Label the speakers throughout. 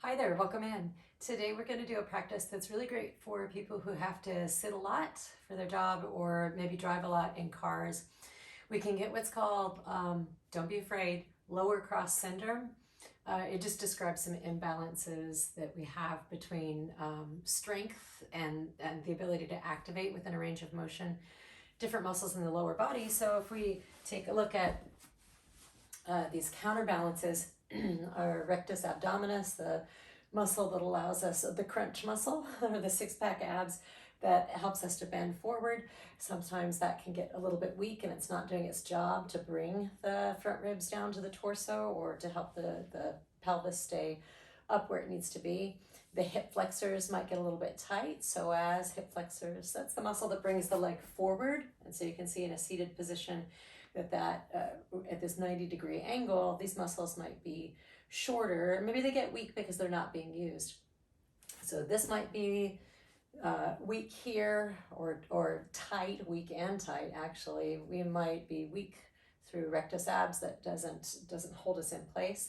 Speaker 1: Hi there, welcome in. Today we're going to do a practice that's really great for people who have to sit a lot for their job or maybe drive a lot in cars. We can get what's called, don't be afraid, lower cross syndrome. It just describes some imbalances that we have between strength and the ability to activate within a range of motion different muscles in the lower body. So if we take a look at these counterbalances, our rectus abdominis, the muscle that allows us, the crunch muscle or the six-pack abs that helps us to bend forward. Sometimes that can get a little bit weak and it's not doing its job to bring the front ribs down to the torso or to help the pelvis stay up where it needs to be. The hip flexors might get a little bit tight. So as hip flexors, that's the muscle that brings the leg forward. And so you can see in a seated position that at this 90-degree angle, these muscles might be shorter. Maybe they get weak because they're not being used. So this might be weak here or tight, weak and tight actually. We might be weak through rectus abs that doesn't hold us in place.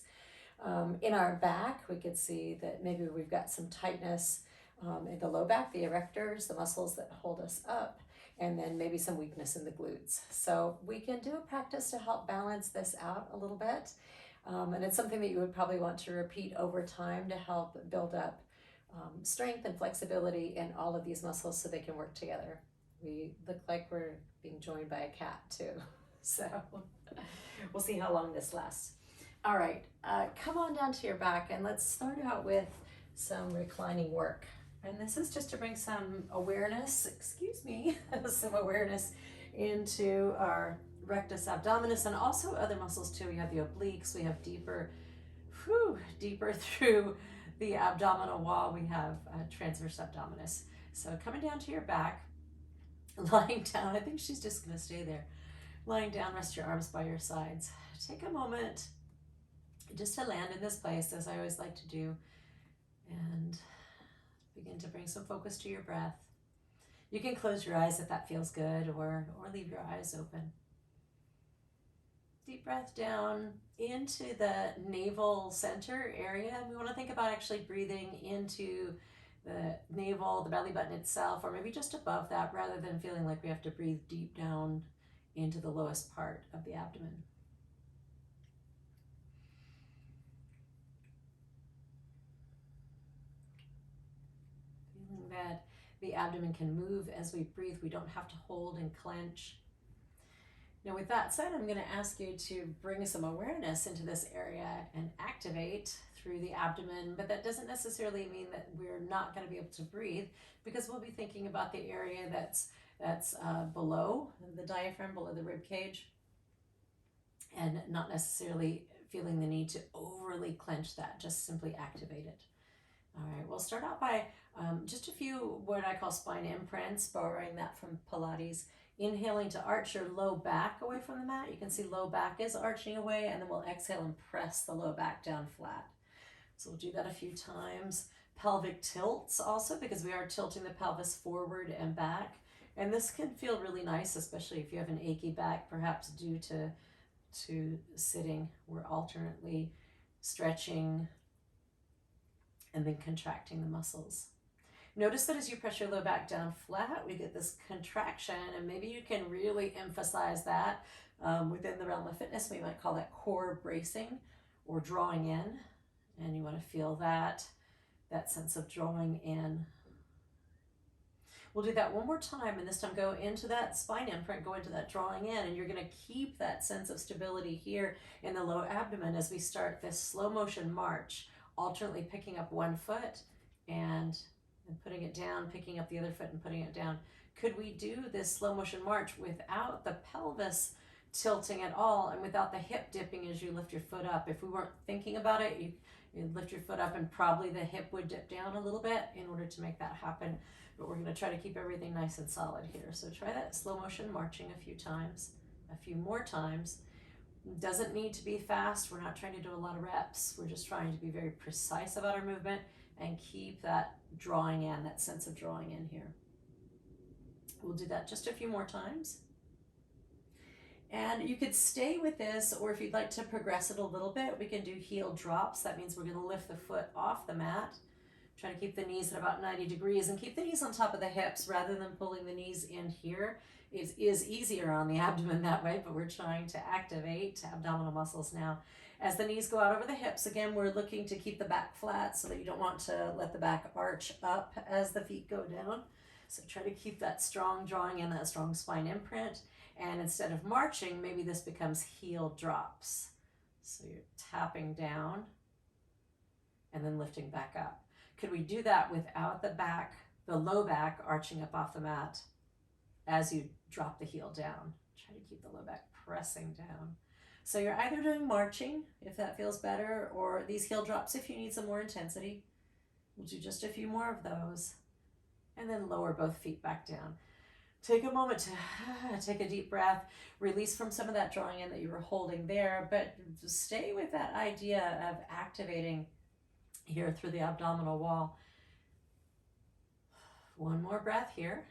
Speaker 1: In our back, we could see that maybe we've got some tightness in the low back, the erectors, the muscles that hold us up, and then maybe some weakness in the glutes. So we can do a practice to help balance this out a little bit. And it's something that you would probably want to repeat over time to help build up strength and flexibility in all of these muscles so they can work together. We look like we're being joined by a cat too. So we'll see how long this lasts. All right, come on down to your back and let's start out with some reclining work. And this is just to bring some awareness, some awareness into our rectus abdominis and also other muscles too. We have the obliques, we have deeper through the abdominal wall, we have transverse abdominis. So coming down to your back, lying down, I think she's just gonna stay there. Lying down, rest your arms by your sides. Take a moment just to land in this place, as I always like to do, and begin to bring some focus to your breath. You can close your eyes if that feels good, or leave your eyes open. Deep breath down into the navel center area. We want to think about actually breathing into the navel, the belly button itself, or maybe just above that, rather than feeling like we have to breathe deep down into the lowest part of the abdomen. Feeling that the abdomen can move as we breathe. We don't have to hold and clench. Now with that said, I'm going to ask you to bring some awareness into this area and activate through the abdomen, but that doesn't necessarily mean that we're not going to be able to breathe, because we'll be thinking about the area that's below the diaphragm, below the rib cage, and not necessarily feeling the need to overly clench that, just simply activate it. All right, we'll start out by just a few what I call spine imprints, borrowing that from Pilates. Inhaling to arch your low back away from the mat. You can see low back is arching away, and then we'll exhale and press the low back down flat. So we'll do that a few times. Pelvic tilts also, because we are tilting the pelvis forward and back. And this can feel really nice, especially if you have an achy back, perhaps due to sitting. We're alternately stretching and then contracting the muscles. Notice that as you press your low back down flat, we get this contraction, and maybe you can really emphasize that within the realm of fitness. We might call that core bracing or drawing in, and you want to feel that sense of drawing in. We'll do that one more time, and this time go into that spine imprint, go into that drawing in, and you're going to keep that sense of stability here in the low abdomen as we start this slow motion march, alternately picking up one foot and putting it down, picking up the other foot and putting it down. Could we do this slow motion march without the pelvis tilting at all and without the hip dipping as you lift your foot up? If we weren't thinking about it, you lift your foot up and probably the hip would dip down a little bit in order to make that happen. But we're going to try to keep everything nice and solid here. So try that slow motion marching a few times, a few more times. Doesn't need to be fast. We're not trying to do a lot of reps. We're just trying to be very precise about our movement and keep that drawing in, that sense of drawing in here. We'll do that just a few more times. And you could stay with this, or if you'd like to progress it a little bit, we can do heel drops. That means we're going to lift the foot off the mat. Try to keep the knees at about 90 degrees and keep the knees on top of the hips rather than pulling the knees in here. It is easier on the abdomen that way, but we're trying to activate abdominal muscles now. As the knees go out over the hips, again, we're looking to keep the back flat so that you don't want to let the back arch up as the feet go down. So try to keep that strong, drawing in that strong spine imprint. And instead of marching, maybe this becomes heel drops. So you're tapping down and then lifting back up. Could we do that without the low back arching up off the mat as you drop the heel down? Try to keep the low back pressing down. So you're either doing marching, if that feels better, or these heel drops if you need some more intensity. We'll do just a few more of those. And then lower both feet back down. Take a moment to take a deep breath, release from some of that drawing in that you were holding there, but stay with that idea of activating here through the abdominal wall. One more breath here.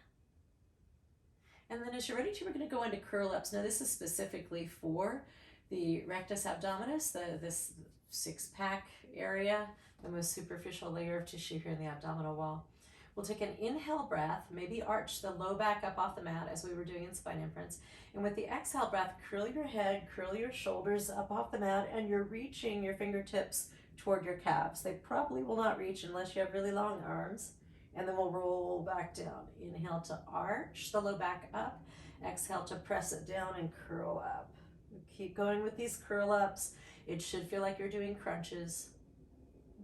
Speaker 1: And then as you're ready to, we're going to go into curl-ups. Now this is specifically for the rectus abdominis, this six-pack area, the most superficial layer of tissue here in the abdominal wall. We'll take an inhale breath, maybe arch the low back up off the mat as we were doing in spine imprints. And with the exhale breath, curl your head, curl your shoulders up off the mat, and you're reaching your fingertips toward your calves. They probably will not reach unless you have really long arms. And then we'll roll back down. Inhale to arch the low back up. Exhale to press it down and curl up. Keep going with these curl ups. It should feel like you're doing crunches.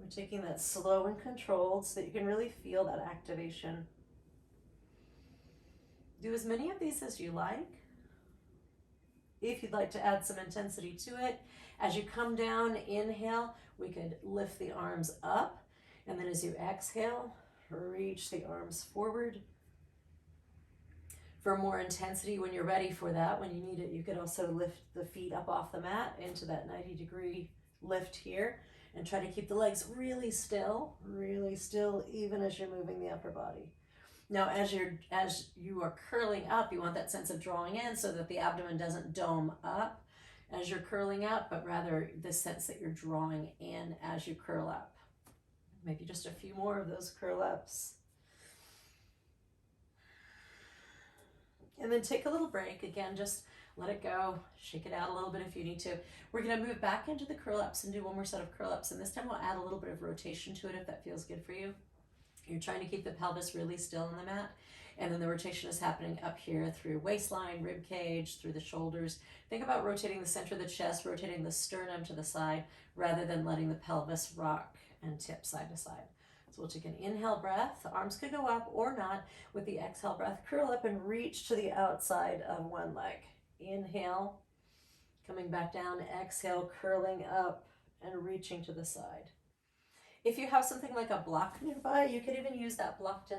Speaker 1: We're taking that slow and controlled so that you can really feel that activation. Do as many of these as you like. If you'd like to add some intensity to it, as you come down, inhale, we could lift the arms up. And then as you exhale, reach the arms forward. For more intensity, when you're ready for that, when you need it, you could also lift the feet up off the mat into that 90-degree lift here. And try to keep the legs really still, even as you're moving the upper body. Now, as you are curling up, you want that sense of drawing in so that the abdomen doesn't dome up as you're curling up, but rather the sense that you're drawing in as you curl up. Maybe just a few more of those curl ups. And then take a little break. Again, just let it go, shake it out a little bit if you need to. We're gonna move back into the curl ups and do one more set of curl ups. And this time we'll add a little bit of rotation to it if that feels good for you. You're trying to keep the pelvis really still on the mat. And then the rotation is happening up here through waistline, rib cage, through the shoulders. Think about rotating the center of the chest, rotating the sternum to the side, rather than letting the pelvis rock and tip side to side. So we'll take an inhale breath. Arms could go up or not. With the exhale breath, curl up and reach to the outside of one leg. Inhale, coming back down. Exhale, curling up and reaching to the side. If you have something like a block nearby, you could even use that block to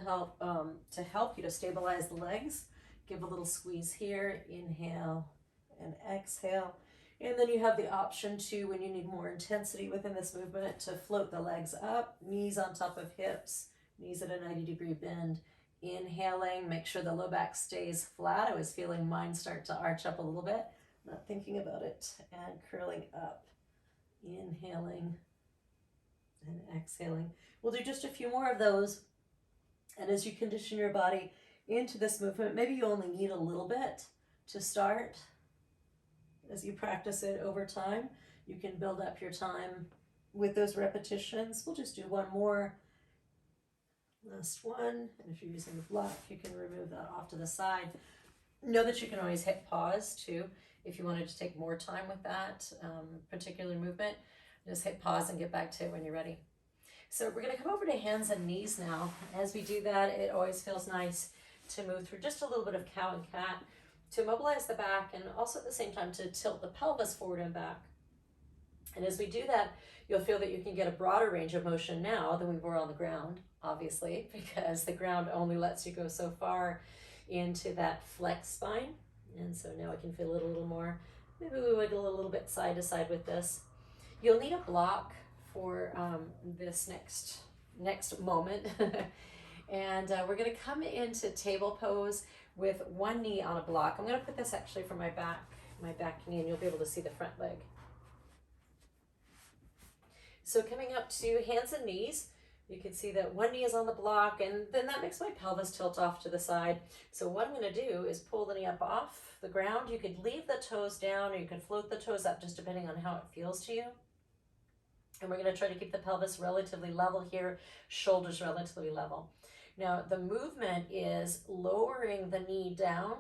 Speaker 1: help you to stabilize the legs. Give a little squeeze here. Inhale and exhale. And then you have the option to, when you need more intensity within this movement, to float the legs up, knees on top of hips, knees at a 90-degree bend. Inhaling, make sure the low back stays flat. I was feeling mine start to arch up a little bit, not thinking about it, and curling up. Inhaling and exhaling. We'll do just a few more of those. And as you condition your body into this movement, maybe you only need a little bit to start. As you practice it over time, you can build up your time with those repetitions. We'll just do one more. Last one. And if you're using a block, you can remove that off to the side. Know that you can always hit pause too if you wanted to take more time with that particular movement. Just hit pause and get back to it when you're ready. So we're going to come over to hands and knees now. As we do that, it always feels nice to move through just a little bit of cow and cat to mobilize the back, and also at the same time to tilt the pelvis forward and back. And as we do that, you'll feel that you can get a broader range of motion now than we were on the ground, obviously, because the ground only lets you go so far into that flex spine. And so now I can feel it a little more. Maybe we wiggle a little bit side to side with this. You'll need a block for this next moment. And we're going to come into table pose with one knee on a block. I'm going to put this actually for my back my back knee, and you'll be able to see the front leg. So coming up to hands and knees, you can see that one knee is on the block, and then that makes my pelvis tilt off to the side. So what I'm going to do is pull the knee up off the ground. You could leave the toes down, or you could float the toes up, just depending on how it feels to you. And we're going to try to keep the pelvis relatively level here, shoulders relatively level. Now the movement is lowering the knee down,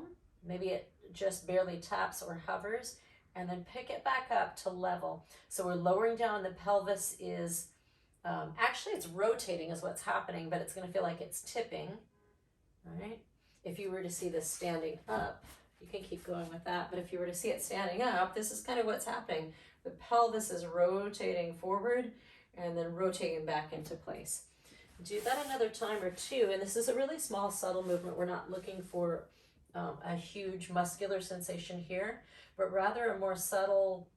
Speaker 1: maybe it just barely taps or hovers, and then pick it back up to level. So we're lowering down, the pelvis is, actually it's rotating is what's happening, but it's going to feel like it's tipping, all right? If you were to see this standing up, you can keep going with that, but if you were to see it standing up, this is kind of what's happening. The pelvis is rotating forward and then rotating back into place. Do that another time or two, and this is a really small, subtle movement. We're not looking for a huge muscular sensation here, but rather a more subtle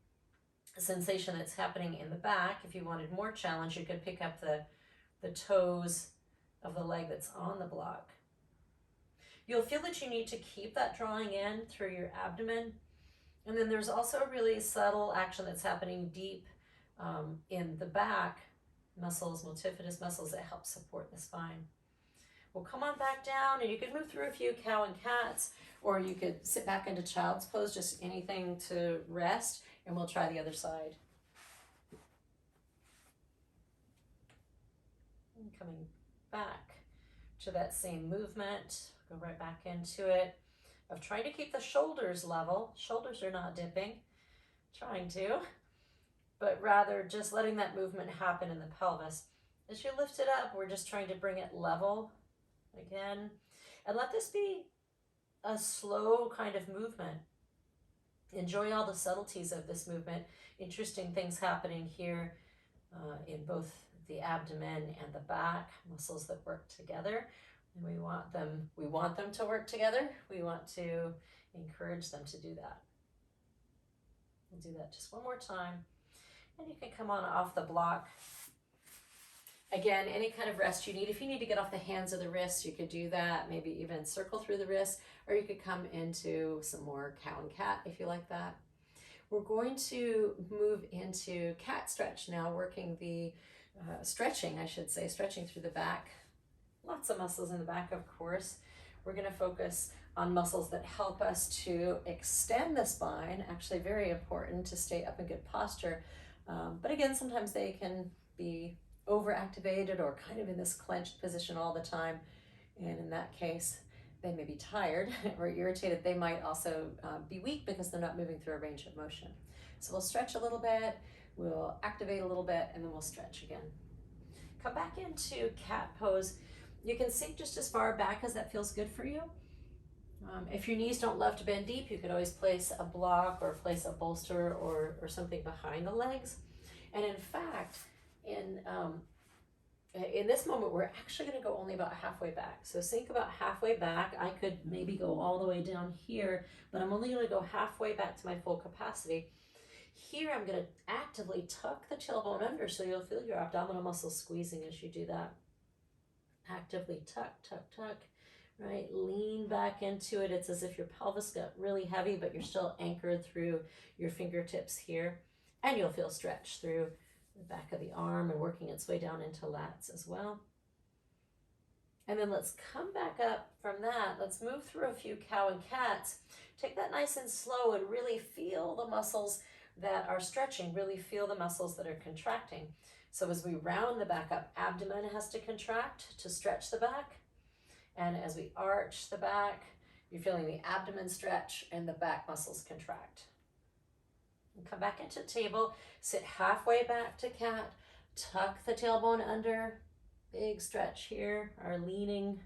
Speaker 1: sensation that's happening in the back. If you wanted more challenge, you could pick up the toes of the leg that's on the block. You'll feel that you need to keep that drawing in through your abdomen. And then there's also a really subtle action that's happening deep in the back muscles, multifidus muscles, that help support the spine. We'll come on back down, and you could move through a few cow and cats, or you could sit back into child's pose, just anything to rest, and we'll try the other side. And coming back to that same movement, go right back into it, of trying to keep the shoulders level. Shoulders are not dipping, trying to, but rather just letting that movement happen in the pelvis. As you lift it up, we're just trying to bring it level again, and let this be a slow kind of movement. Enjoy all the subtleties of this movement. Interesting things happening here in both the abdomen and the back, muscles that work together. And we want them to work together. We want to encourage them to do that. We'll do that just one more time. And you can come on off the block. Again, any kind of rest you need. If you need to get off the hands or the wrists, you could do that. Maybe even circle through the wrists, or you could come into some more cow and cat if you like that. We're going to move into cat stretch now, working the stretching through the back. Lots of muscles in the back, of course. We're going to focus on muscles that help us to extend the spine. Actually, very important to stay up in good posture. But again, sometimes they can be overactivated or kind of in this clenched position all the time. And in that case, they may be tired or irritated. They might also be weak because they're not moving through a range of motion. So we'll stretch a little bit, we'll activate a little bit, and then we'll stretch again. Come back into cat pose. You can sink just as far back as that feels good for you. If your knees don't love to bend deep, you could always place a block or place a bolster or something behind the legs. And in fact, in this moment, we're actually going to go only about halfway back. So sink about halfway back. I could maybe go all the way down here, but I'm only going to go halfway back to my full capacity. Here, I'm going to actively tuck the tailbone under, so you'll feel your abdominal muscles squeezing as you do that. Actively tuck, tuck, tuck, right? Lean back into it. It's as if your pelvis got really heavy, but you're still anchored through your fingertips here. And you'll feel stretch through the back of the arm and working its way down into lats as well. And then let's come back up from that. Let's move through a few cow and cats. Take that nice and slow and really feel the muscles that are stretching, really feel the muscles that are contracting. So as we round the back up, abdomen has to contract to stretch the back. And as we arch the back, you're feeling the abdomen stretch and the back muscles contract. And come back into table, sit halfway back to cat, tuck the tailbone under, big stretch here, our leaning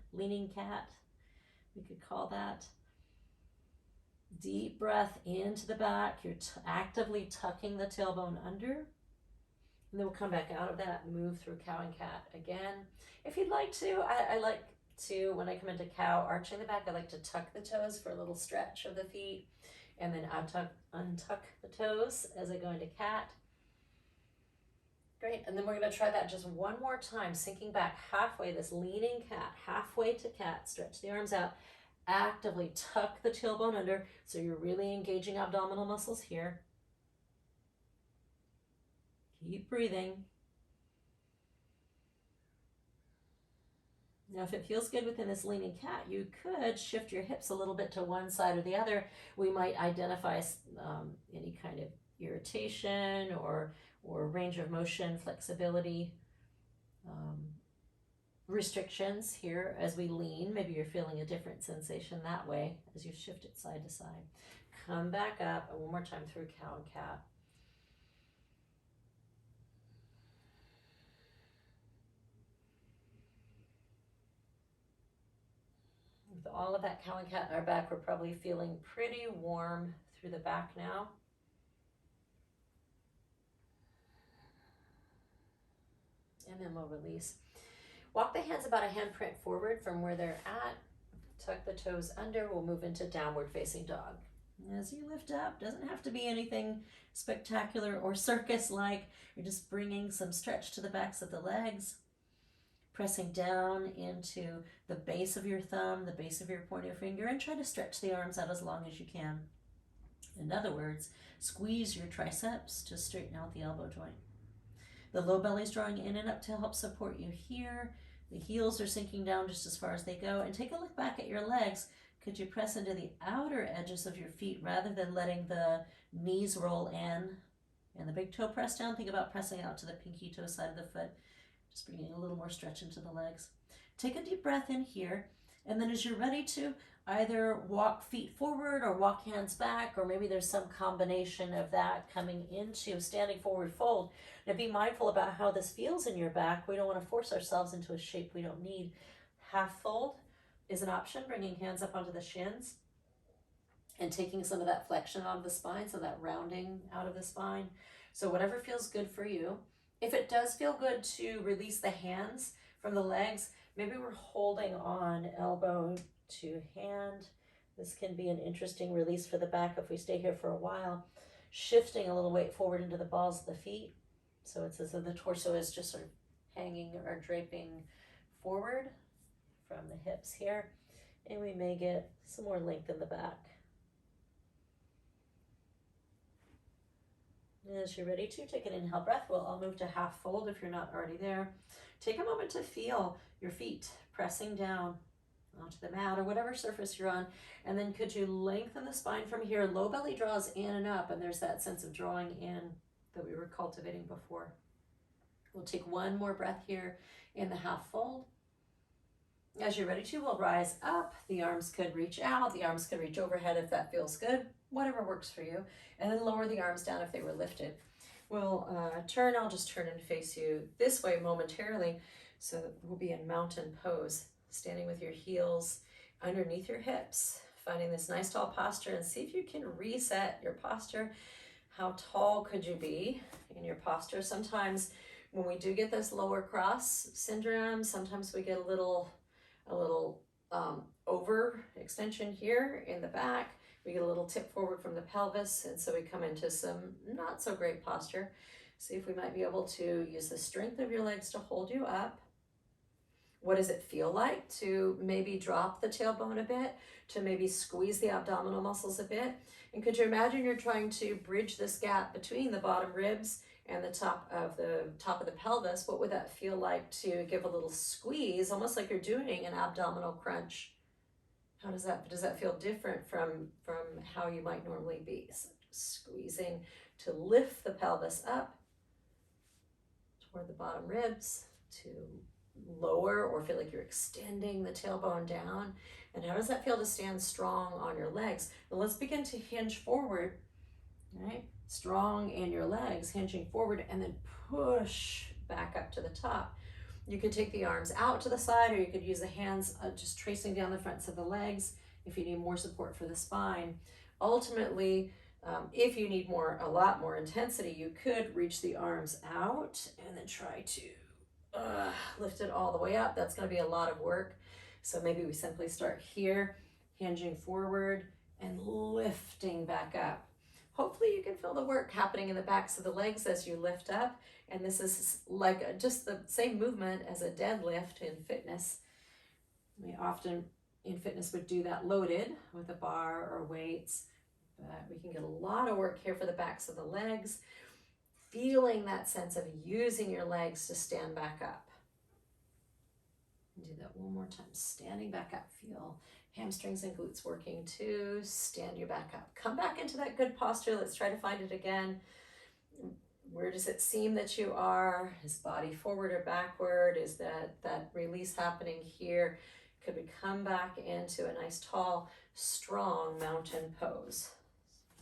Speaker 1: cat, we could call that. Deep breath into the back, you're actively tucking the tailbone under. And then we'll come back out of that, move through cow and cat again. If you'd like to, I like to, when I come into cow, arching the back, I like to tuck the toes for a little stretch of the feet, and then untuck the toes as I go into cat. Great, and then we're going to try that just one more time, sinking back halfway, this leaning cat, halfway to cat. Stretch the arms out, Actively tuck the tailbone under, so you're really engaging abdominal muscles here. Keep breathing. Now, if it feels good within this leaning cat, you could shift your hips a little bit to one side or the other. We might identify any kind of irritation or range of motion, flexibility, restrictions here as we lean. Maybe you're feeling a different sensation that way as you shift it side to side. Come back up, and one more time through cow and cat. With all of that cow and cat in our back, we're probably feeling pretty warm through the back now. And then we'll release. Walk the hands about a handprint forward from where they're at. Tuck the toes under. We'll move into downward facing dog. As you lift up, doesn't have to be anything spectacular or circus-like. You're just bringing some stretch to the backs of the legs, pressing down into the base of your thumb, the base of your pointer finger, and try to stretch the arms out as long as you can. In other words, squeeze your triceps to straighten out the elbow joint. The low belly is drawing in and up to help support you here. The heels are sinking down just as far as they go. And take a look back at your legs. Could you press into the outer edges of your feet rather than letting the knees roll in and the big toe press down? Think about pressing out to the pinky toe side of the foot. Just bringing a little more stretch into the legs. Take a deep breath in here. And then as you're ready to, either walk feet forward or walk hands back, or maybe there's some combination of that coming into standing forward fold. Now be mindful about how this feels in your back. We don't want to force ourselves into a shape we don't need. Half fold is an option, bringing hands up onto the shins and taking some of that flexion out of the spine, so that rounding out of the spine. So whatever feels good for you. If it does feel good to release the hands from the legs, maybe we're holding on elbow to hand. This can be an interesting release for the back if we stay here for a while. Shifting a little weight forward into the balls of the feet. So it's as though the torso is just sort of hanging or draping forward from the hips here. And we may get some more length in the back. As you're ready to, take an inhale breath. We'll all move to half fold if you're not already there. Take a moment to feel your feet pressing down onto the mat or whatever surface you're on. And then could you lengthen the spine from here? Low belly draws in and up, and there's that sense of drawing in that we were cultivating before. We'll take one more breath here in the half fold. As you're ready to, we'll rise up. The arms could reach out. The arms could reach overhead if that feels good. Whatever works for you. And then lower the arms down if they were lifted. We'll turn. I'll just turn and face you this way momentarily. So we'll be in mountain pose, standing with your heels underneath your hips, finding this nice tall posture, and see if you can reset your posture. How tall could you be in your posture? Sometimes when we do get this lower cross syndrome, sometimes we get a little over extension here in the back. We get a little tip forward from the pelvis, and so we come into some not so great posture. See if we might be able to use the strength of your legs to hold you up. What does it feel like to maybe drop the tailbone a bit, to maybe squeeze the abdominal muscles a bit? And could you imagine you're trying to bridge this gap between the bottom ribs and the top of the pelvis? What would that feel like to give a little squeeze, almost like you're doing an abdominal crunch? How does that feel different from how you might normally be? So squeezing to lift the pelvis up toward the bottom ribs, to lower or feel like you're extending the tailbone down. And how does that feel to stand strong on your legs? Well, let's begin to hinge forward, right? Strong in your legs, hinging forward, and then push back up to the top. You could take the arms out to the side, or you could use the hands just tracing down the fronts of the legs if you need more support for the spine. Ultimately, if you need a lot more intensity, you could reach the arms out and then try to lift it all the way up. That's going to be a lot of work. So maybe we simply start here, hinging forward and lifting back up. Hopefully you can feel the work happening in the backs of the legs as you lift up. And this is like just the same movement as a deadlift in fitness. We often in fitness would do that loaded with a bar or weights, but we can get a lot of work here for the backs of the legs, feeling that sense of using your legs to stand back up. Do that one more time, standing back up. Feel hamstrings and glutes working too. Stand your back up. Come back into that good posture. Let's try to find it again. Where does it seem that you are? Is body forward or backward? Is that release happening here? Could we come back into a nice, tall, strong mountain pose?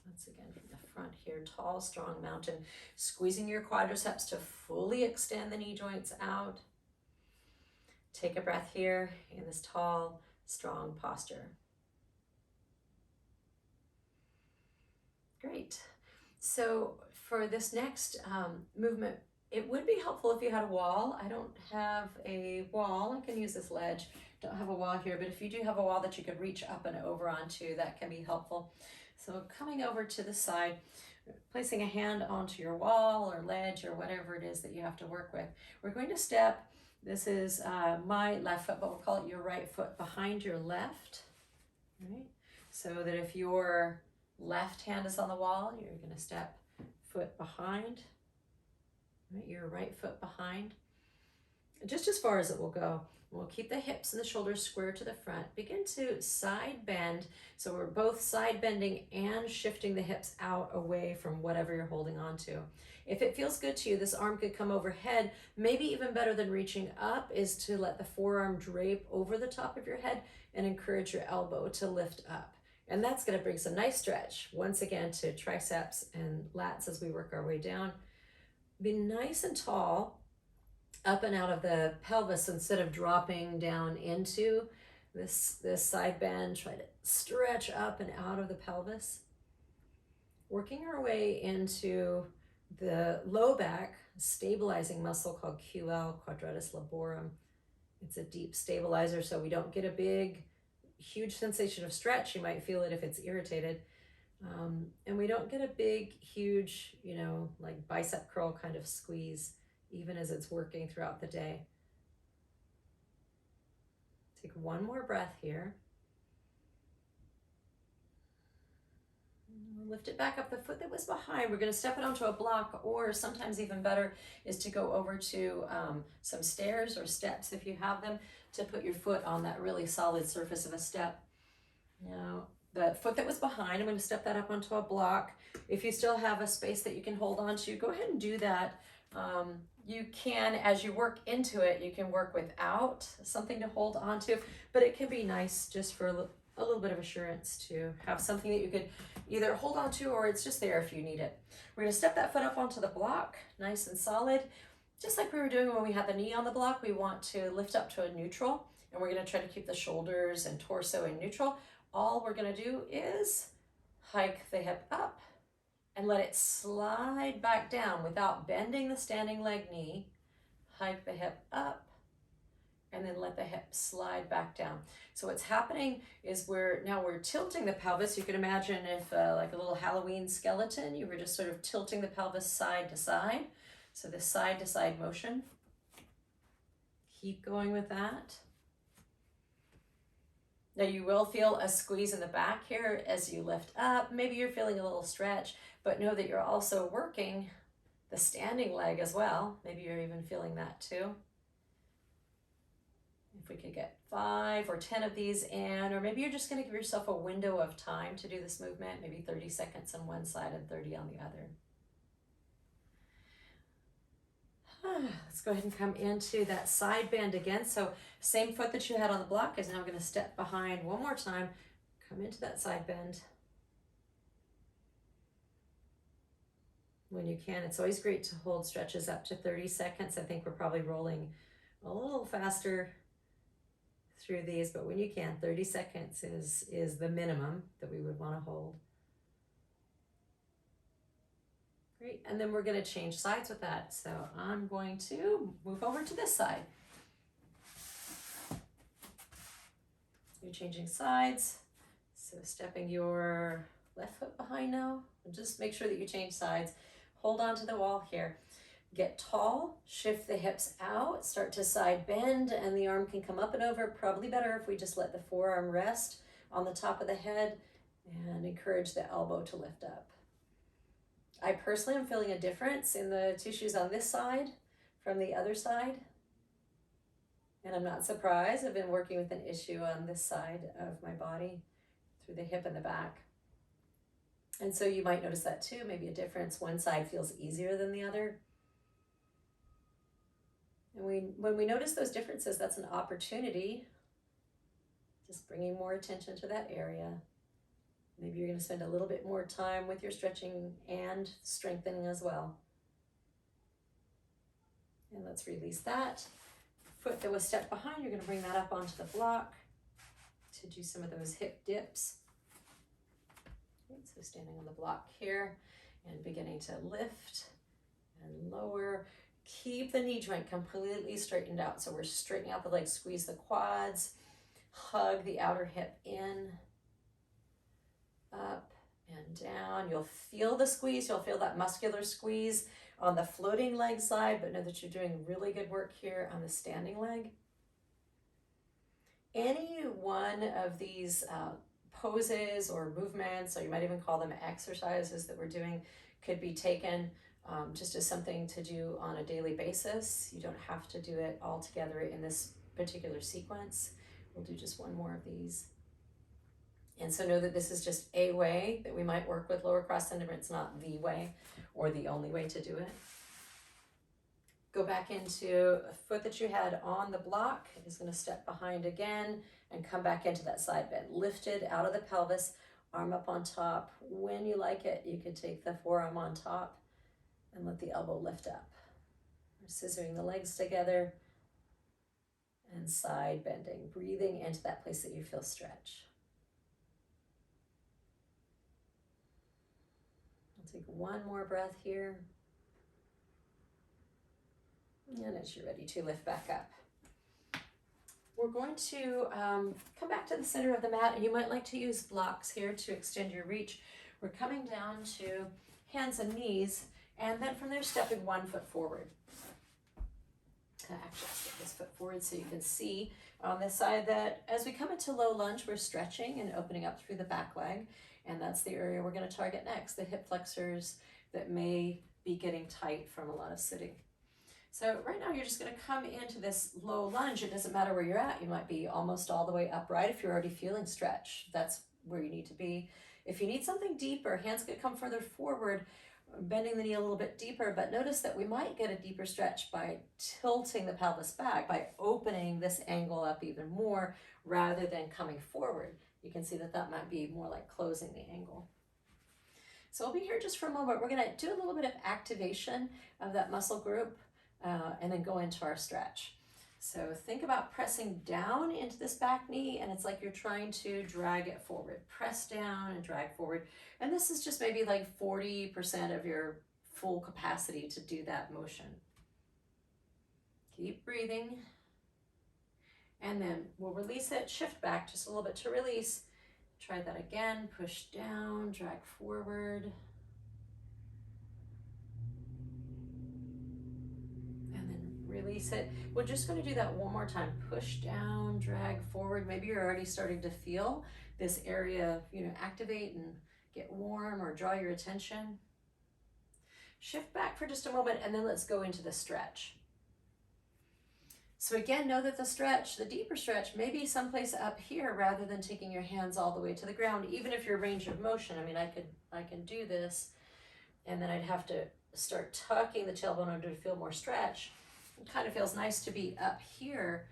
Speaker 1: Once again, from the front here, tall, strong mountain. Squeezing your quadriceps to fully extend the knee joints out. Take a breath here in this tall, strong posture. Great. So for this next movement, it would be helpful if you had a wall. I don't have a wall. I can use this ledge. Don't have a wall here, but if you do have a wall that you could reach up and over onto, that can be helpful. So coming over to the side, placing a hand onto your wall or ledge or whatever it is that you have to work with. We're going to step. This is my left foot, but we'll call it your right foot behind your left, right? So that if your left hand is on the wall, you're going to step foot behind, right? Your right foot behind, just as far as it will go. We'll keep the hips and the shoulders square to the front. Begin to side bend. So we're both side bending and shifting the hips out away from whatever you're holding on to. If it feels good to you, this arm could come overhead. Maybe even better than reaching up is to let the forearm drape over the top of your head and encourage your elbow to lift up. And that's going to bring some nice stretch, once again, to triceps and lats as we work our way down. Be nice and tall, up and out of the pelvis instead of dropping down into this side bend. Try to stretch up and out of the pelvis. Working our way into the low back stabilizing muscle called QL, quadratus laborum. It's a deep stabilizer, so we don't get a big, huge sensation of stretch. You might feel it if it's irritated. And we don't get a big, huge, like bicep curl kind of squeeze, even as it's working throughout the day. Take one more breath here. Lift it back up, the foot that was behind. We're going to step it onto a block, or sometimes even better is to go over to some stairs or steps if you have them, to put your foot on that really solid surface of a step. Now, the foot that was behind, I'm going to step that up onto a block. If you still have a space that you can hold on to, go ahead and do that. You can, as you work into it, you can work without something to hold on to, but it can be nice just for a little bit of assurance to have something that you could either hold on to, or it's just there if you need it. We're going to step that foot up onto the block, nice and solid. Just like we were doing when we had the knee on the block, we want to lift up to a neutral, and we're going to try to keep the shoulders and torso in neutral. All we're going to do is hike the hip up and let it slide back down without bending the standing leg knee. Hike the hip up and then let the hip slide back down. So what's happening is we're tilting the pelvis. You can imagine if like a little Halloween skeleton, you were just sort of tilting the pelvis side to side. So this side to side motion. Keep going with that. Now you will feel a squeeze in the back here as you lift up. Maybe you're feeling a little stretch, but know that you're also working the standing leg as well. Maybe you're even feeling that too. If we could get 5 or 10 of these in, or maybe you're just going to give yourself a window of time to do this movement, maybe 30 seconds on one side and 30 on the other. Let's go ahead and come into that side bend again. So same foot that you had on the block is now going to step behind one more time. Come into that side bend. When you can, it's always great to hold stretches up to 30 seconds. I think we're probably rolling a little faster through these, but when you can, 30 seconds is the minimum that we would want to hold. Great, and then we're going to change sides with that. So I'm going to move over to this side. You're changing sides. So stepping your left foot behind now. And just make sure that you change sides. Hold on to the wall here. Get tall, shift the hips out, start to side bend, and the arm can come up and over. Probably better if we just let the forearm rest on the top of the head and encourage the elbow to lift up. I personally am feeling a difference in the tissues on this side from the other side. And I'm not surprised. I've been working with an issue on this side of my body through the hip and the back. And so you might notice that too, maybe a difference. One side feels easier than the other. And when we notice those differences, that's an opportunity. Just bringing more attention to that area. Maybe you're going to spend a little bit more time with your stretching and strengthening as well. And let's release that. Foot that was stepped behind, you're going to bring that up onto the block to do some of those hip dips. Okay, so standing on the block here and beginning to lift and lower. Keep the knee joint completely straightened out. So we're straightening out the legs, squeeze the quads, hug the outer hip in, up and down. You'll feel the squeeze. You'll feel that muscular squeeze on the floating leg side, but know that you're doing really good work here on the standing leg. Any one of these poses or movements, or you might even call them exercises that we're doing, could be taken just as something to do on a daily basis. You don't have to do it all together in this particular sequence. We'll do just one more of these. And so know that this is just a way that we might work with lower cross center. It's not the way or the only way to do it. Go back into a foot that you had on the block. Is going to step behind again and come back into that side bend. Lifted out of the pelvis, arm up on top. When you like it, you could take the forearm on top and let the elbow lift up. We're scissoring the legs together and side bending, breathing into that place that you feel stretch. I'll take one more breath here. And as you're ready to lift back up. We're going to come back to the center of the mat, and you might like to use blocks here to extend your reach. We're coming down to hands and knees, and then from there stepping 1 foot forward. Actually, I'll step this foot forward so you can see on this side that as we come into low lunge, we're stretching and opening up through the back leg, and that's the area we're going to target next, the hip flexors that may be getting tight from a lot of sitting. So right now you're just going to come into this low lunge. It doesn't matter where you're at. You might be almost all the way upright if you're already feeling stretch. That's where you need to be. If you need something deeper, hands could come further forward, bending the knee a little bit deeper, but notice that we might get a deeper stretch by tilting the pelvis back, by opening this angle up even more rather than coming forward. You can see that that might be more like closing the angle. So we'll be here just for a moment. We're going to do a little bit of activation of that muscle group. And then go into our stretch. So think about pressing down into this back knee, and it's like you're trying to drag it forward. Press down and drag forward. And this is just maybe like 40% of your full capacity to do that motion. Keep breathing. And then we'll release it, shift back just a little bit to release. Try that again, push down, drag forward. Release it. We're just going to do that one more time. Push down, drag forward. Maybe you're already starting to feel this area, activate and get warm or draw your attention. Shift back for just a moment, and then let's go into the stretch. So again, know that the stretch, the deeper stretch, may be someplace up here rather than taking your hands all the way to the ground, even if your range of motion. I mean, I can do this, and then I'd have to start tucking the tailbone under to feel more stretch. It kind of feels nice to be up here,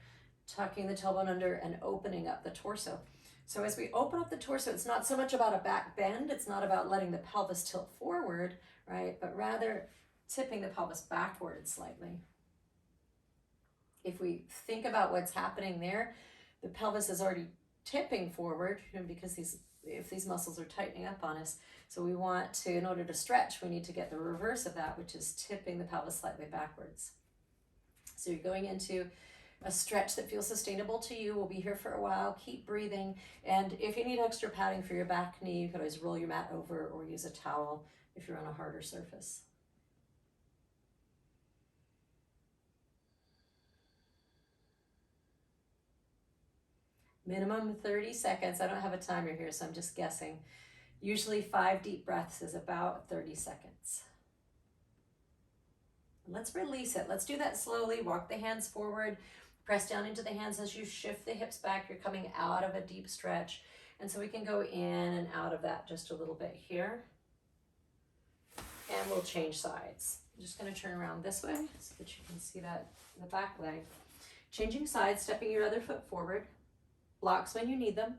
Speaker 1: tucking the tailbone under and opening up the torso. So as we open up the torso, it's not so much about a back bend. It's not about letting the pelvis tilt forward, right? But rather tipping the pelvis backward slightly. If we think about what's happening there, the pelvis is already tipping forward because if these muscles are tightening up on us. So we want to, in order to stretch, we need to get the reverse of that, which is tipping the pelvis slightly backwards. So you're going into a stretch that feels sustainable to you. We'll be here for a while. Keep breathing. And if you need extra padding for your back knee, you could always roll your mat over or use a towel if you're on a harder surface. Minimum 30 seconds. I don't have a timer here, so I'm just guessing. Usually 5 deep breaths is about 30 seconds. Let's release it. Let's do that slowly. Walk the hands forward. Press down into the hands as you shift the hips back. You're coming out of a deep stretch. And so we can go in and out of that just a little bit here. And we'll change sides. I'm just going to turn around this way so that you can see that the back leg. Changing sides, stepping your other foot forward. Blocks when you need them.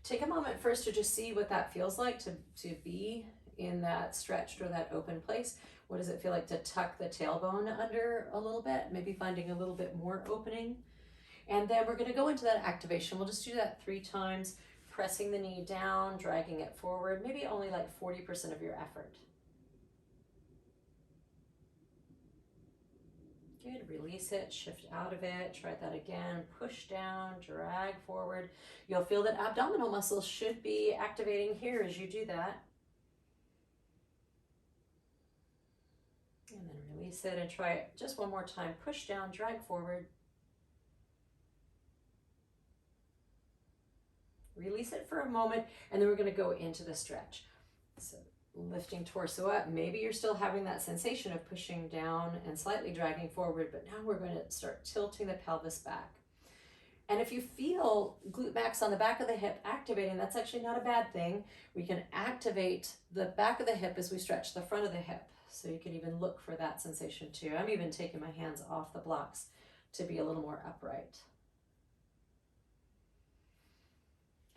Speaker 1: Take a moment first to just see what that feels like to be in that stretched or that open place. What does it feel like to tuck the tailbone under a little bit? Maybe finding a little bit more opening. And then we're going to go into that activation. We'll just do that 3 times, pressing the knee down, dragging it forward, maybe only like 40% of your effort. Good, release it, shift out of it, try that again, push down, drag forward. You'll feel that abdominal muscles should be activating here as you do that. And then release it and try it just one more time. Push down, drag forward. Release it for a moment, and then we're going to go into the stretch. So lifting torso up. Maybe you're still having that sensation of pushing down and slightly dragging forward, but now we're going to start tilting the pelvis back. And if you feel glute max on the back of the hip activating, that's actually not a bad thing. We can activate the back of the hip as we stretch the front of the hip. So you can even look for that sensation too. I'm even taking my hands off the blocks to be a little more upright.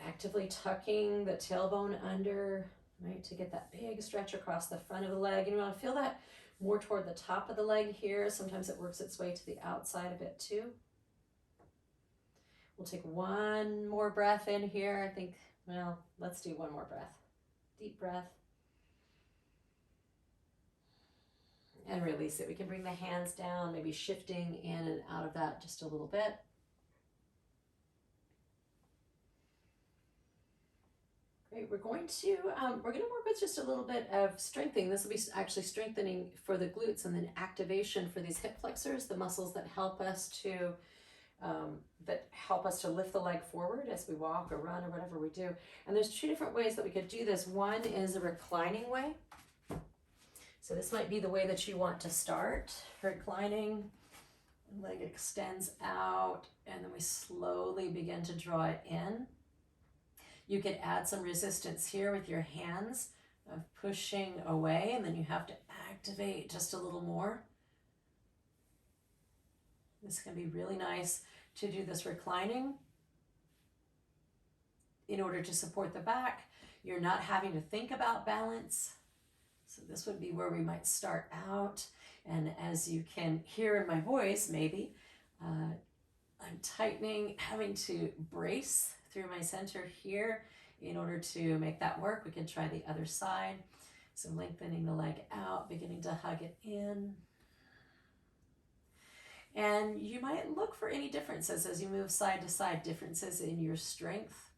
Speaker 1: Actively tucking the tailbone under, right, to get that big stretch across the front of the leg. And you want to feel that more toward the top of the leg here. Sometimes it works its way to the outside a bit too. We'll take one more breath in here. I think, well, let's do one more breath. Deep breath. And release it. We can bring the hands down, maybe shifting in and out of that just a little bit. Great. We're going to work with just a little bit of strengthening. This will be actually strengthening for the glutes and then activation for these hip flexors, the muscles that help us to lift the leg forward as we walk or run or whatever we do. And there's 2 different ways that we could do this. One is a reclining way. So this might be the way that you want to start. Reclining, leg extends out, and then we slowly begin to draw it in. You could add some resistance here with your hands of pushing away, and then you have to activate just a little more. This can be really nice to do this reclining in order to support the back. You're not having to think about balance. So this would be where we might start out. And as you can hear in my voice, maybe, I'm tightening, having to brace through my center here in order to make that work. We can try the other side. So lengthening the leg out, beginning to hug it in. And you might look for any differences as you move side to side, differences in your strength.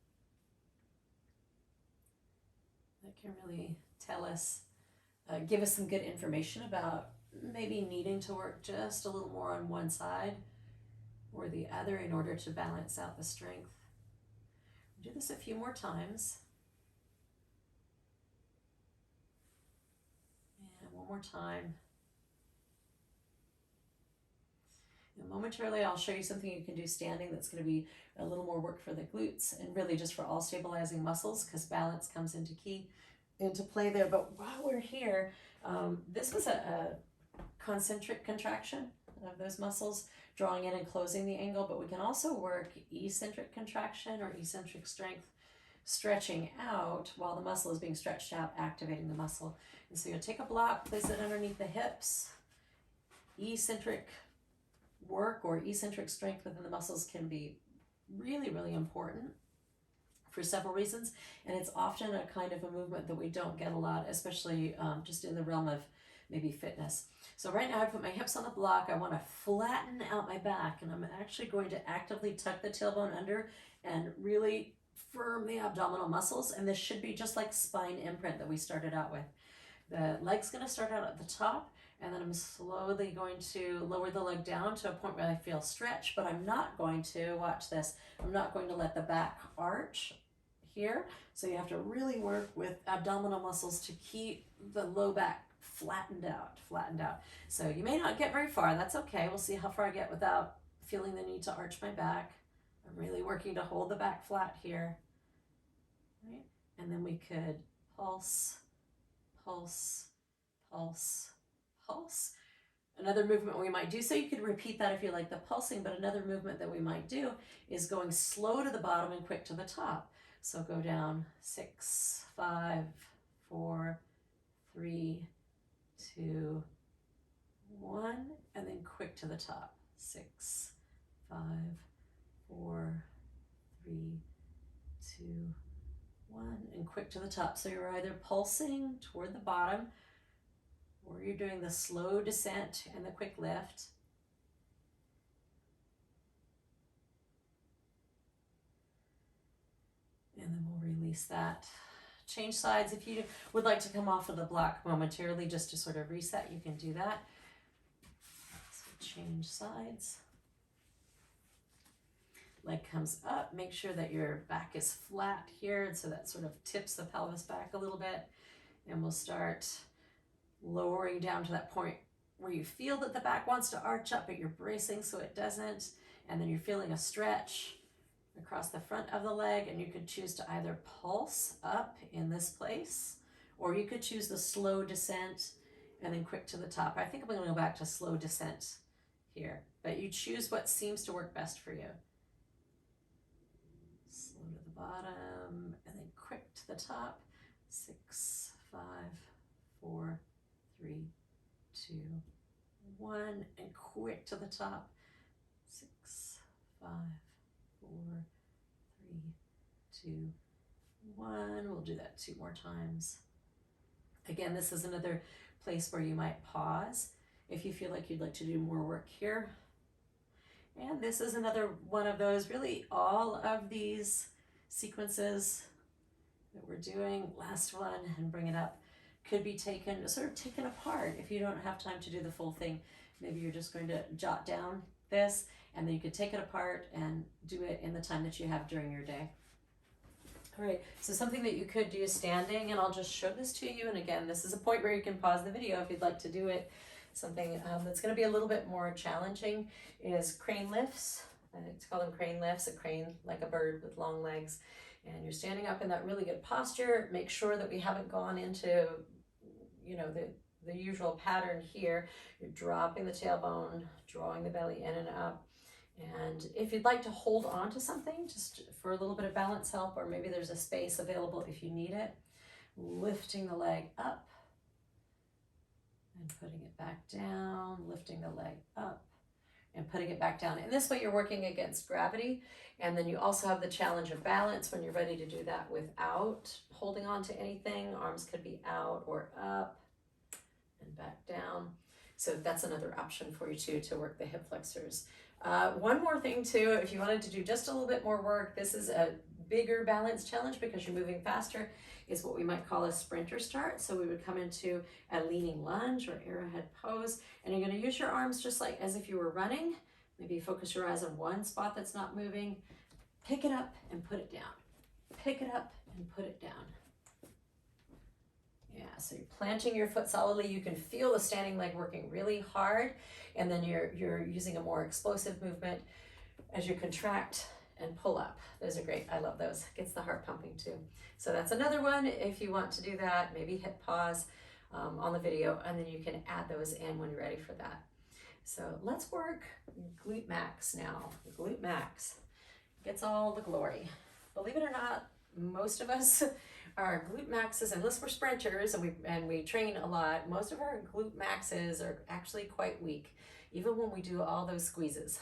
Speaker 1: That can really tell us, give us some good information about maybe needing to work just a little more on one side or the other in order to balance out the strength. Do this a few more times. And one more time. And momentarily, I'll show you something you can do standing that's going to be a little more work for the glutes and really just for all stabilizing muscles, because balance comes into play there. But while we're here, this was a concentric contraction of those muscles, drawing in and closing the angle, but we can also work eccentric contraction or eccentric strength, stretching out while the muscle is being stretched out, activating the muscle. And so you'll take a block, place it underneath the hips. Eccentric work or eccentric strength within the muscles can be really, really important for several reasons. And it's often a kind of a movement that we don't get a lot, especially just in the realm of maybe fitness. So right now I put my hips on the block. I want to flatten out my back, and I'm actually going to actively tuck the tailbone under and really firm the abdominal muscles. And this should be just like spine imprint that we started out with. The leg's going to start out at the top, And then I'm slowly going to lower the leg down to a point where I feel stretch, but I'm not going to, watch this, I'm not going to let the back arch here. So you have to really work with abdominal muscles to keep the low back flattened out, flattened out. So you may not get very far, that's okay. We'll see how far I get without feeling the need to arch my back. I'm really working to hold the back flat here, right? And then we could pulse, pulse, pulse, pulse. Another movement we might do, so you could repeat that if you like the pulsing, but another movement that we might do is going slow to the bottom and quick to the top. So go down 6, 5, 4, 3, 2, 1, and then quick to the top. 6, 5, 4, 3, 2, 1, and quick to the top. So you're either pulsing toward the bottom, or you're doing the slow descent and the quick lift. And then we'll release that. Change sides. If you would like to come off of the block momentarily just to sort of reset, you can do that. So change sides. Leg comes up. Make sure that your back is flat here, and so that sort of tips the pelvis back a little bit. And we'll start lowering down to that point where you feel that the back wants to arch up, but you're bracing so it doesn't. And then you're feeling a stretch across the front of the leg, and you could choose to either pulse up in this place, or you could choose the slow descent and then quick to the top. I think I'm going to go back to slow descent here, but you choose what seems to work best for you. Slow to the bottom and then quick to the top. 6, 5, 4, 3, 2, 1, and quick to the top. 6, 5, 4, 3, 2, 1. We'll do that 2 more times. Again, this is another place where you might pause if you feel like you'd like to do more work here. And this is another one of those, really all of these sequences that we're doing, last one, and bring it up, could be taken, sort of taken apart if you don't have time to do the full thing. Maybe you're just going to jot down this, and then you could take it apart and do it in the time that you have during your day. All right, so something that you could do standing, and I'll just show this to you, and again, this is a point where you can pause the video if you'd like to do it. Something that's going to be a little bit more challenging is crane lifts. I like to call them crane lifts, a crane like a bird with long legs. And you're standing up in that really good posture. Make sure that we haven't gone into, you know, the usual pattern here. You're dropping the tailbone, drawing the belly in and up. And if you'd like to hold on to something just for a little bit of balance help, or maybe there's a space available if you need it, lifting the leg up and putting it back down, lifting the leg up and putting it back down. And this way you're working against gravity. And then you also have the challenge of balance when you're ready to do that without holding on to anything. Arms could be out or up and back down. So that's another option for you too, to work the hip flexors. One more thing too, if you wanted to do just a little bit more work, this is a bigger balance challenge because you're moving faster, is what we might call a sprinter start. So we would come into a leaning lunge or arrowhead pose, and you're going to use your arms just like as if you were running. Maybe focus your eyes on one spot that's not moving. Pick it up and put it down. Pick it up and put it down. Yeah, so you're planting your foot solidly. You can feel the standing leg working really hard, and then you're using a more explosive movement as you contract and pull up. Those are great. I love those. Gets the heart pumping too. So that's another one. If you want to do that, maybe hit pause on the video, and then you can add those in when you're ready for that. So let's work glute max now. Glute max gets all the glory. Believe it or not, most of us, our glute maxes, unless we're sprinters and we train a lot, most of our glute maxes are actually quite weak, even when we do all those squeezes.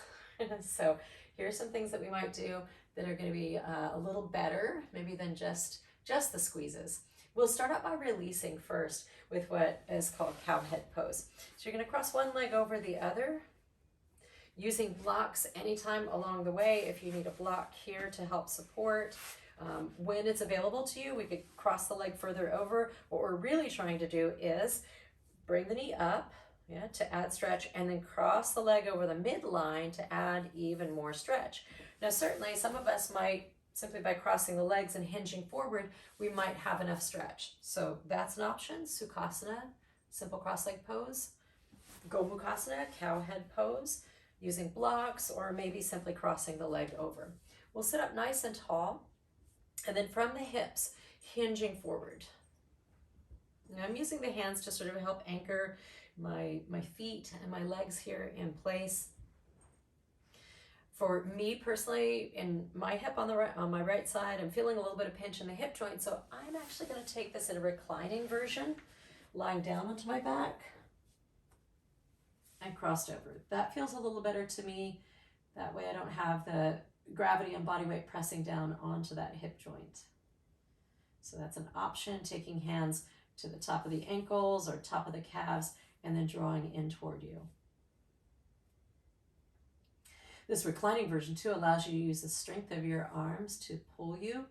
Speaker 1: So here's some things that we might do that are going to be a little better, maybe than just the squeezes. We'll start out by releasing first with what is called cow head pose. So you're going to cross one leg over the other, using blocks anytime along the way. If you need a block here to help support, when it's available to you, we could cross the leg further over. What we're really trying to do is bring the knee up. yeah, to add stretch, and then cross the leg over the midline to add even more stretch. Now, certainly some of us might, simply by crossing the legs and hinging forward, we might have enough stretch. So that's an option. Sukhasana, simple cross-leg pose. Gomukhasana, cow head pose, using blocks, or maybe simply crossing the leg over. We'll sit up nice and tall, and then from the hips, hinging forward. Now I'm using the hands to sort of help anchor my feet and my legs here in place. For me personally, in my hip on my right side, I'm feeling a little bit of pinch in the hip joint, so I'm actually going to take this in a reclining version, lying down onto my back and crossed over. That feels a little better to me. That way I don't have the gravity and body weight pressing down onto that hip joint. So that's an option, taking hands to the top of the ankles or top of the calves and then drawing in toward you. This reclining version too allows you to use the strength of your arms to pull you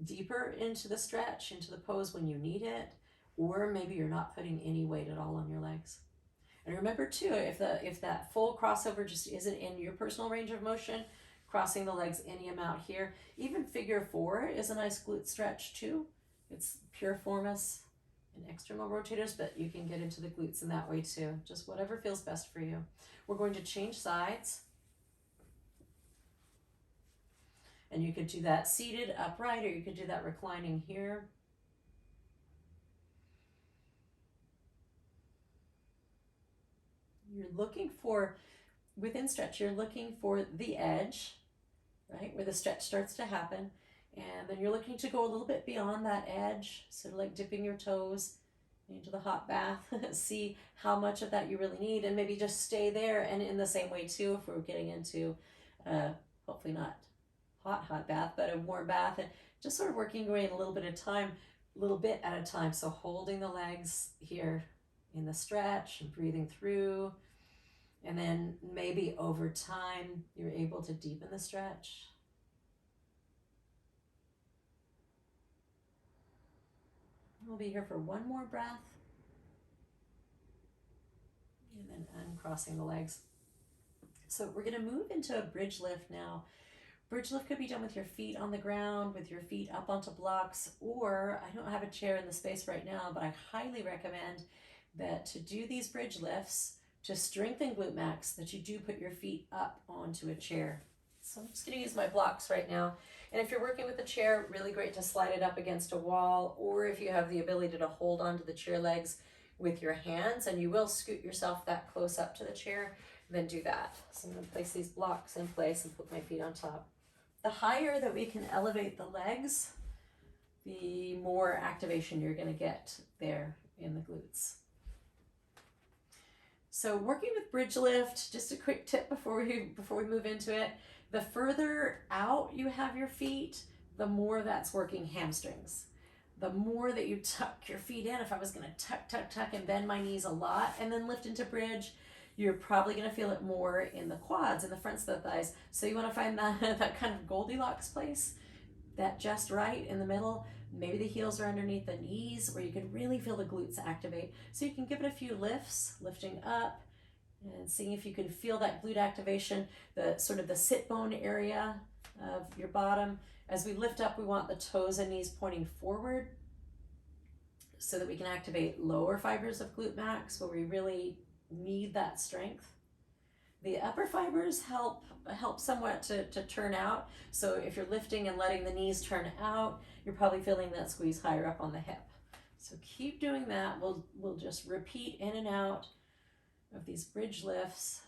Speaker 1: deeper into the stretch, into the pose when you need it, or maybe you're not putting any weight at all on your legs. And remember too, if that full crossover just isn't in your personal range of motion, crossing the legs any amount here. Even figure 4 is a nice glute stretch too. It's piriformis and external rotators, but you can get into the glutes in that way too. Just whatever feels best for you. We're going to change sides. And you could do that seated upright, or you could do that reclining here. You're looking for, within stretch, you're looking for the edge, right, where the stretch starts to happen. And then you're looking to go a little bit beyond that edge, sort of like dipping your toes into the hot bath. See how much of that you really need, and maybe just stay there. And in the same way too, if we're getting into, hopefully not hot bath, but a warm bath, and just sort of working away in a little bit at a time. So holding the legs here in the stretch and breathing through, and then maybe over time you're able to deepen the stretch. We'll be here for one more breath, and then uncrossing the legs. So we're going to move into a bridge lift now. Bridge lift could be done with your feet on the ground, with your feet up onto blocks, or I don't have a chair in the space right now, but I highly recommend that to do these bridge lifts, to strengthen glute max, that you do put your feet up onto a chair. So I'm just going to use my blocks right now. And if you're working with a chair, really great to slide it up against a wall, or if you have the ability to hold onto the chair legs with your hands, and you will scoot yourself that close up to the chair, then do that. So I'm going to place these blocks in place and put my feet on top. The higher that we can elevate the legs, the more activation you're going to get there in the glutes. So working with bridge lift, just a quick tip before we move into it, the further out you have your feet, the more that's working hamstrings. The more that you tuck your feet in, if I was going to tuck and bend my knees a lot and then lift into bridge, you're probably going to feel it more in the quads, in the fronts of the thighs. So you want to find that kind of Goldilocks place, that just right in the middle. Maybe the heels are underneath the knees, where you can really feel the glutes activate. So you can give it a few lifts, lifting up and seeing if you can feel that glute activation, the sort of the sit bone area of your bottom. As we lift up, we want the toes and knees pointing forward so that we can activate lower fibers of glute max, where we really need that strength. The upper fibers help somewhat to turn out. So if you're lifting and letting the knees turn out, you're probably feeling that squeeze higher up on the hip. So keep doing that. We'll just repeat in and out of these bridge lifts.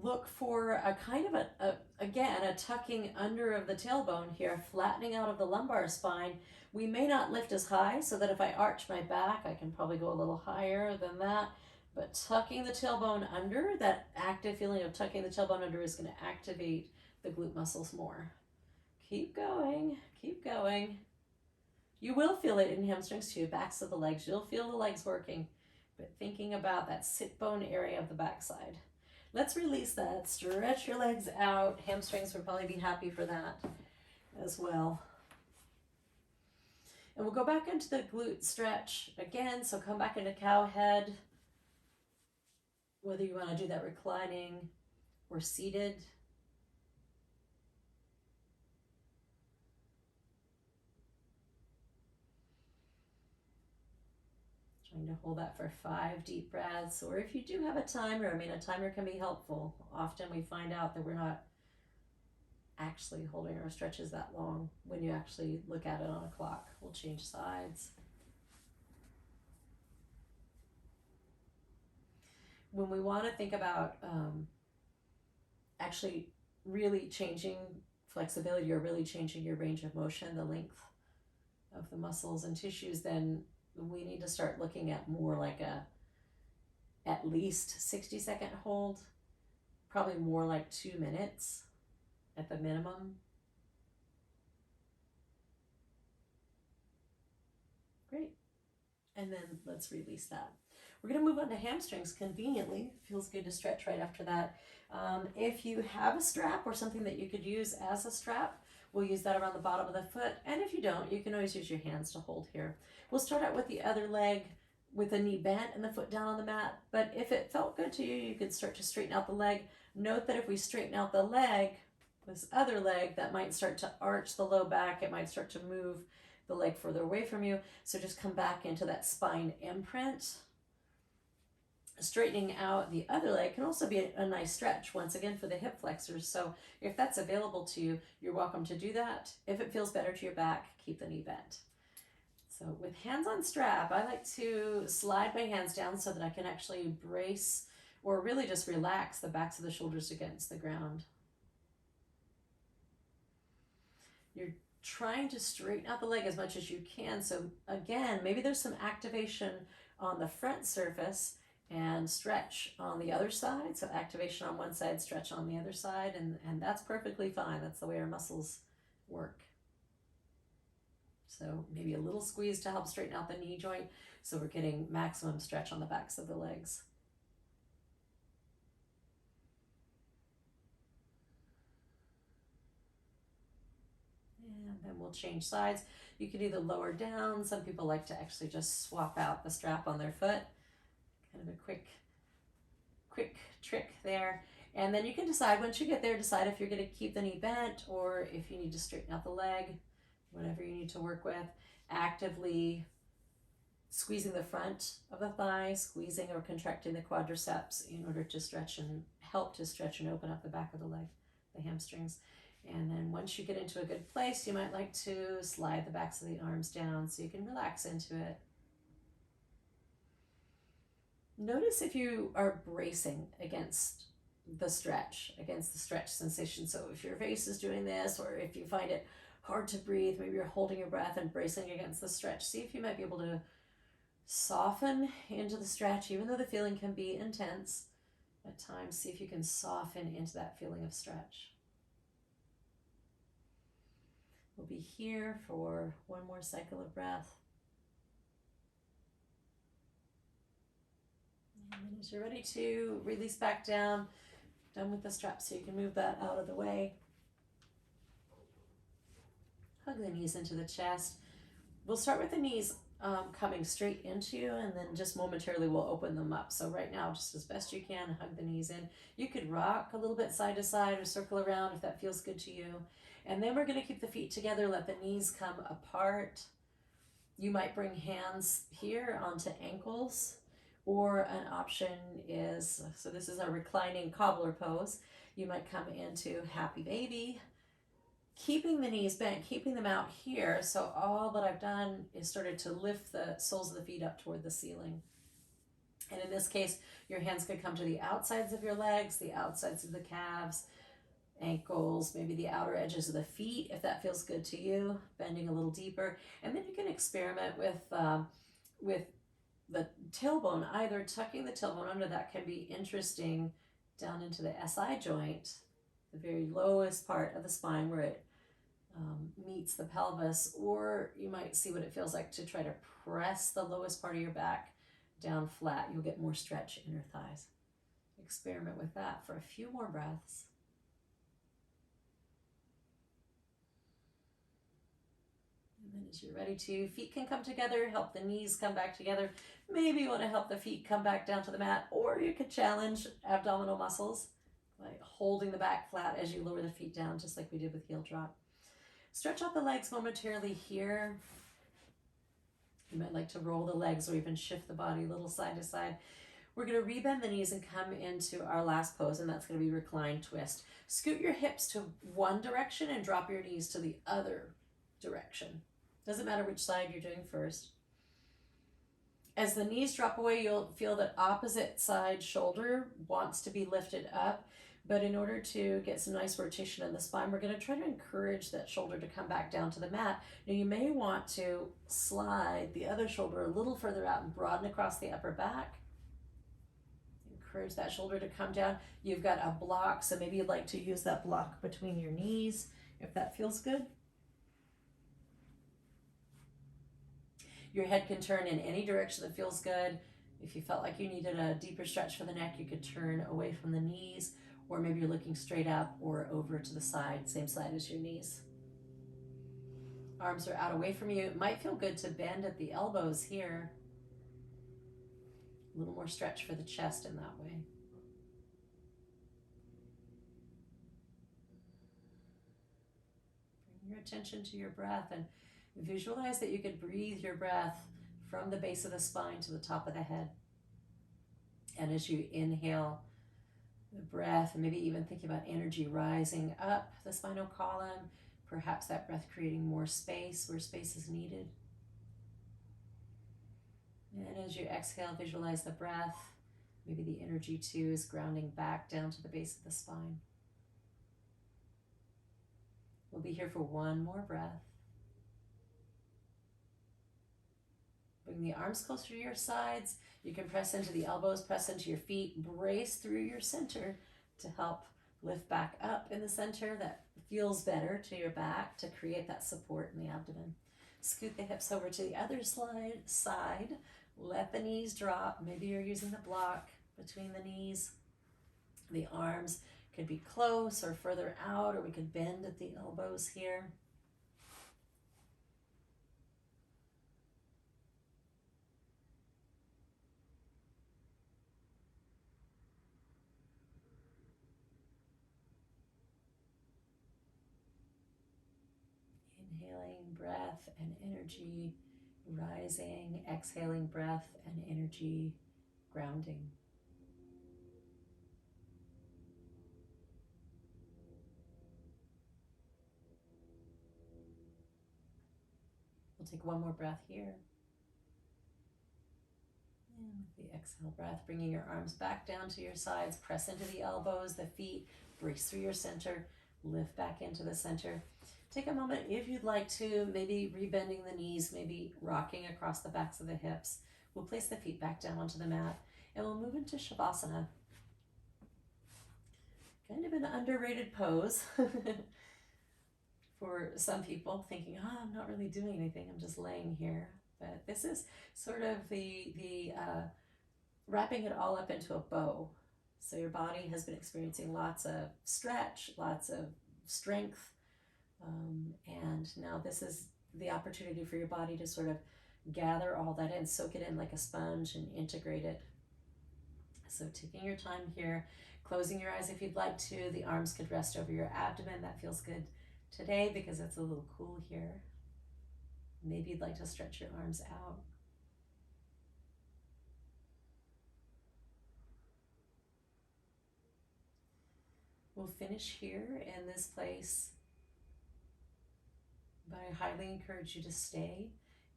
Speaker 1: Look for a kind of a tucking under of the tailbone here, flattening out of the lumbar spine. We may not lift as high, so that if I arch my back, I can probably go a little higher than that. But tucking the tailbone under, that active feeling of tucking the tailbone under is going to activate the glute muscles more. Keep going, keep going. You will feel it in hamstrings too, backs of the legs. You'll feel the legs working, but thinking about that sit bone area of the backside. Let's release that. Stretch your legs out. Hamstrings would probably be happy for that as well. And we'll go back into the glute stretch again. So come back into cow head, whether you want to do that reclining or seated. Trying to hold that for 5 deep breaths. Or if you do have a timer, I mean, a timer can be helpful. Often we find out that we're not actually holding our stretches that long when you actually look at it on a clock. We'll change sides. When we want to think about actually really changing flexibility or really changing your range of motion, the length of the muscles and tissues, then we need to start looking at more like a at least 60-second hold, probably more like 2 minutes at the minimum. Great. And then let's release that. We're going to move on to hamstrings conveniently. Feels good to stretch right after that. If you have a strap or something that you could use as a strap, we'll use that around the bottom of the foot. And if you don't, you can always use your hands to hold here. We'll start out with the other leg with the knee bent and the foot down on the mat. But if it felt good to you, you could start to straighten out the leg. Note that if we straighten out the leg, this other leg, that might start to arch the low back. It might start to move the leg further away from you. So just come back into that spine imprint. Straightening out the other leg can also be a nice stretch, once again, for the hip flexors. So if that's available to you, you're welcome to do that. If it feels better to your back, keep the knee bent. So with hands on strap, I like to slide my hands down so that I can actually brace or really just relax the backs of the shoulders against the ground. You're trying to straighten out the leg as much as you can. So again, maybe there's some activation on the front surface and stretch on the other side. So activation on one side, stretch on the other side, and that's perfectly fine. That's the way our muscles work. So maybe a little squeeze to help straighten out the knee joint, so we're getting maximum stretch on the backs of the legs. And then we'll change sides. You can either lower down. Some people like to actually just swap out the strap on their foot. Kind of a quick trick there. And then you can decide, once you get there, decide if you're going to keep the knee bent or if you need to straighten out the leg, whatever you need to work with. Actively squeezing the front of the thigh, squeezing or contracting the quadriceps in order to stretch and help to stretch and open up the back of the leg, the hamstrings. And then once you get into a good place, you might like to slide the backs of the arms down so you can relax into it. Notice if you are bracing against the stretch sensation. So if your face is doing this, or if you find it hard to breathe, maybe you're holding your breath and bracing against the stretch. See if you might be able to soften into the stretch, even though the feeling can be intense at times. See if you can soften into that feeling of stretch. We'll be here for one more cycle of breath. And as you're ready to release back down, done with the strap, so you can move that out of the way. Hug the knees into the chest. We'll start with the knees coming straight into you, and then just momentarily we'll open them up. So right now, just as best you can, hug the knees in. You could rock a little bit side to side or circle around if that feels good to you. And then we're going to keep the feet together, let the knees come apart. You might bring hands here onto ankles, or an option is, so this is a reclining cobbler pose. You might come into happy baby, keeping the knees bent, keeping them out here. So all that I've done is started to lift the soles of the feet up toward the ceiling. And in this case, your hands could come to the outsides of your legs, the outsides of the calves, ankles, maybe the outer edges of the feet, if that feels good to you, bending a little deeper. And then you can experiment with the tailbone, either tucking the tailbone under. That can be interesting, down into the SI joint, the very lowest part of the spine where it meets the pelvis, or you might see what it feels like to try to press the lowest part of your back down flat. You'll get more stretch in your thighs. Experiment with that for a few more breaths. And then as you're ready to, feet can come together, help the knees come back together. Maybe you want to help the feet come back down to the mat, or you could challenge abdominal muscles by holding the back flat as you lower the feet down, just like we did with heel drop. Stretch out the legs momentarily here. You might like to roll the legs or even shift the body a little side to side. We're going to rebend the knees and come into our last pose, and that's going to be reclined twist. Scoot your hips to one direction and drop your knees to the other direction. Doesn't matter which side you're doing first. As the knees drop away, you'll feel that opposite side shoulder wants to be lifted up. But in order to get some nice rotation in the spine, we're going to try to encourage that shoulder to come back down to the mat. Now you may want to slide the other shoulder a little further out and broaden across the upper back. Encourage that shoulder to come down. You've got a block, so maybe you'd like to use that block between your knees if that feels good. Your head can turn in any direction that feels good. If you felt like you needed a deeper stretch for the neck, you could turn away from the knees, or maybe you're looking straight up or over to the side, same side as your knees. Arms are out away from you. It might feel good to bend at the elbows here. A little more stretch for the chest in that way. Bring your attention to your breath and visualize that you could breathe your breath from the base of the spine to the top of the head. And as you inhale the breath, and maybe even think about energy rising up the spinal column, perhaps that breath creating more space where space is needed. And as you exhale, visualize the breath. Maybe the energy too is grounding back down to the base of the spine. We'll be here for one more breath. Bring the arms closer to your sides. You can press into the elbows, press into your feet, brace through your center to help lift back up in the center. That feels better to your back to create that support in the abdomen. Scoot the hips over to the other side. Let the knees drop. Maybe you're using the block between the knees. The arms could be close or further out, or we could bend at the elbows here. Inhaling breath and energy rising, exhaling breath and energy grounding. We'll take one more breath here. And with the exhale breath, bringing your arms back down to your sides, press into the elbows, the feet, brace through your center, lift back into the center. Take a moment, if you'd like to, maybe rebending the knees, maybe rocking across the backs of the hips. We'll place the feet back down onto the mat, and we'll move into Shavasana. Kind of an underrated pose for some people, thinking, oh, I'm not really doing anything, I'm just laying here. But this is sort of the wrapping it all up into a bow. So your body has been experiencing lots of stretch, lots of strength, and now this is the opportunity for your body to sort of gather all that in, soak it in like a sponge and integrate it. So taking your time here, closing your eyes if you'd like to. The arms could rest over your abdomen. That feels good today because it's a little cool here. Maybe you'd like to stretch your arms out. We'll finish here in this place, but I highly encourage you to stay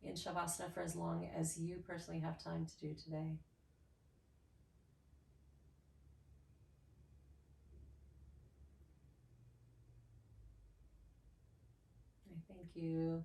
Speaker 1: in Shavasana for as long as you personally have time to do today. I thank you